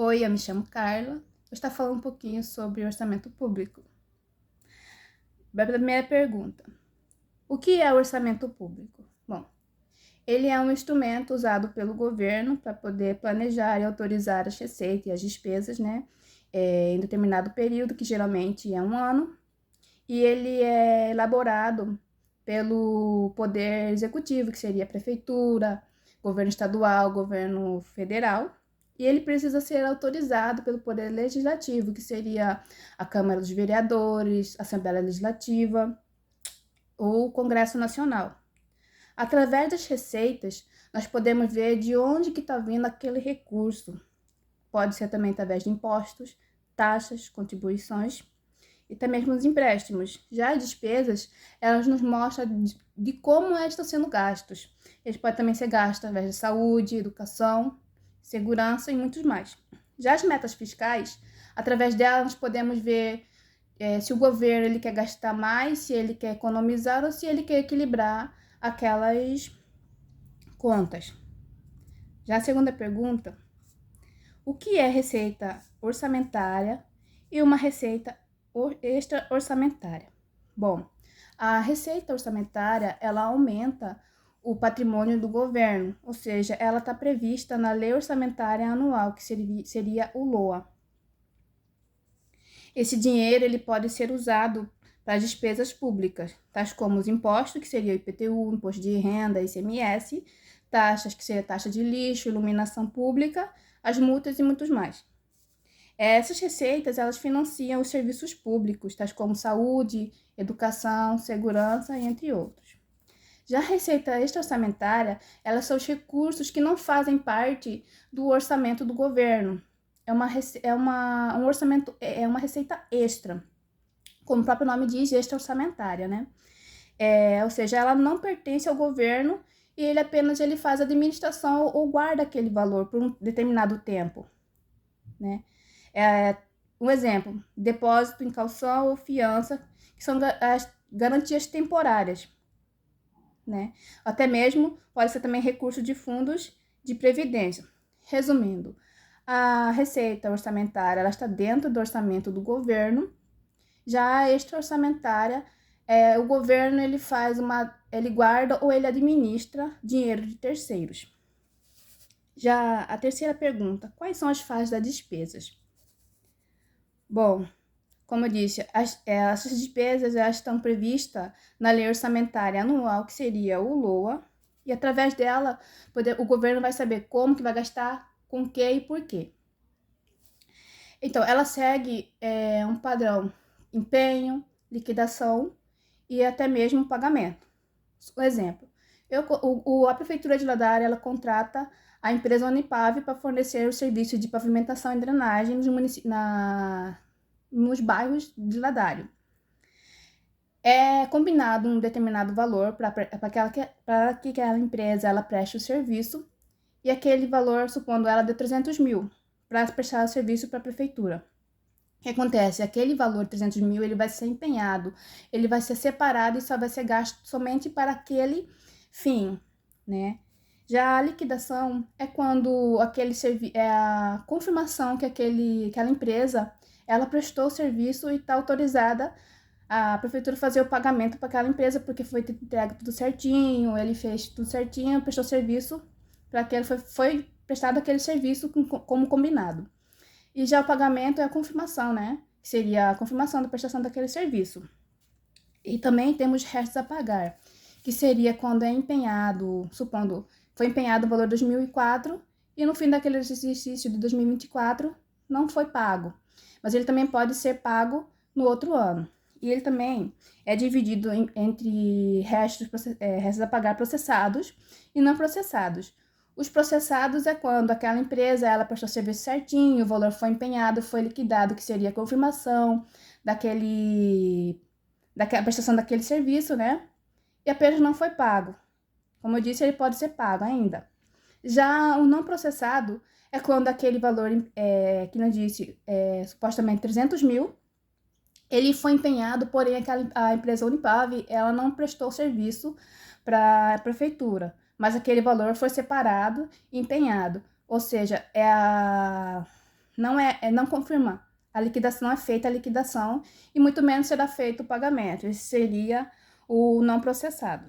Oi, eu me chamo Carla. Vou estar falando um pouquinho sobre orçamento público. A primeira pergunta: o que é orçamento público? Bom, ele é um instrumento usado pelo governo para poder planejar e autorizar as receitas e as despesas, né, em determinado período, que geralmente é um ano, e ele é elaborado pelo poder executivo, que seria a prefeitura, governo estadual, governo federal, e ele precisa ser autorizado pelo poder legislativo, que seria a Câmara dos Vereadores, a Assembleia Legislativa ou o Congresso Nacional. Através das receitas, nós podemos ver de onde que está vindo aquele recurso. Pode ser também através de impostos, taxas, contribuições e até mesmo os empréstimos. Já as despesas, elas nos mostram de como elas estão sendo gastos. Eles podem também ser gastos através de saúde, educação, segurança e muitos mais. Já as metas fiscais, através delas nós podemos ver se o governo ele quer gastar mais, se ele quer economizar ou se ele quer equilibrar aquelas contas. Já a segunda pergunta: o que é receita orçamentária e uma receita extra-orçamentária? Bom, a receita orçamentária, ela aumenta o patrimônio do governo, ou seja, ela está prevista na Lei Orçamentária Anual, que seria o LOA. Esse dinheiro ele pode ser usado para despesas públicas, tais como os impostos, que seria o IPTU, Imposto de Renda, ICMS, taxas, que seria taxa de lixo, iluminação pública, as multas e muitos mais. Essas receitas, elas financiam os serviços públicos, tais como saúde, educação, segurança, entre outros. Já a receita extra-orçamentária, elas são os recursos que não fazem parte do orçamento do governo. Um orçamento, é uma receita extra, como o próprio nome diz, extra-orçamentária, né? Ou seja, ela não pertence ao governo e ele faz a administração ou guarda aquele valor por um determinado tempo, né? Um exemplo: depósito em calção ou fiança, que são as garantias temporárias, né? Até mesmo pode ser também recurso de fundos de previdência. Resumindo, a receita orçamentária ela está dentro do orçamento do governo. Já a extra-orçamentária, o governo ele guarda ou ele administra dinheiro de terceiros. Já a terceira pergunta: quais são as fases das despesas? Bom, como eu disse, essas despesas elas estão previstas na Lei Orçamentária Anual, que seria o LOA, e através dela o governo vai saber como que vai gastar, com o que e por quê. Então, ela segue um padrão: empenho, liquidação e até mesmo pagamento. Um exemplo: a Prefeitura de Ladária ela contrata a empresa Unipave para fornecer o serviço de pavimentação e drenagem nos bairros de Ladário. É combinado um determinado valor para que aquela empresa ela preste o serviço, e aquele valor, supondo ela de 300 mil, para prestar o serviço para a prefeitura. O que acontece? Aquele valor de 300 mil ele vai ser empenhado, ele vai ser separado e só vai ser gasto somente para aquele fim, né? Já a liquidação é quando é a confirmação que aquela empresa ela prestou o serviço e está autorizada a prefeitura fazer o pagamento para aquela empresa, porque foi entregue tudo certinho, ele fez tudo certinho, prestou serviço para aquele foi prestado aquele serviço como combinado. E já o pagamento é a confirmação, né? Que seria a confirmação da prestação daquele serviço. E também temos restos a pagar, que seria quando é empenhado, supondo, foi empenhado o valor de 2004 e no fim daquele exercício de 2024 não foi pago. Mas ele também pode ser pago no outro ano. E ele também é dividido entre restos a pagar processados e não processados. Os processados é quando aquela empresa ela prestou serviço certinho, o valor foi empenhado, foi liquidado, que seria a confirmação daquela prestação daquele serviço, né? E apenas não foi pago. Como eu disse, ele pode ser pago ainda. Já o não processado é quando aquele valor, que eu disse, supostamente 300 mil, ele foi empenhado, porém a empresa Unipave, ela não prestou serviço para a prefeitura, mas aquele valor foi separado e empenhado. Ou seja, não confirma. A liquidação é feita a liquidação e muito menos será feito o pagamento. Esse seria o não processado.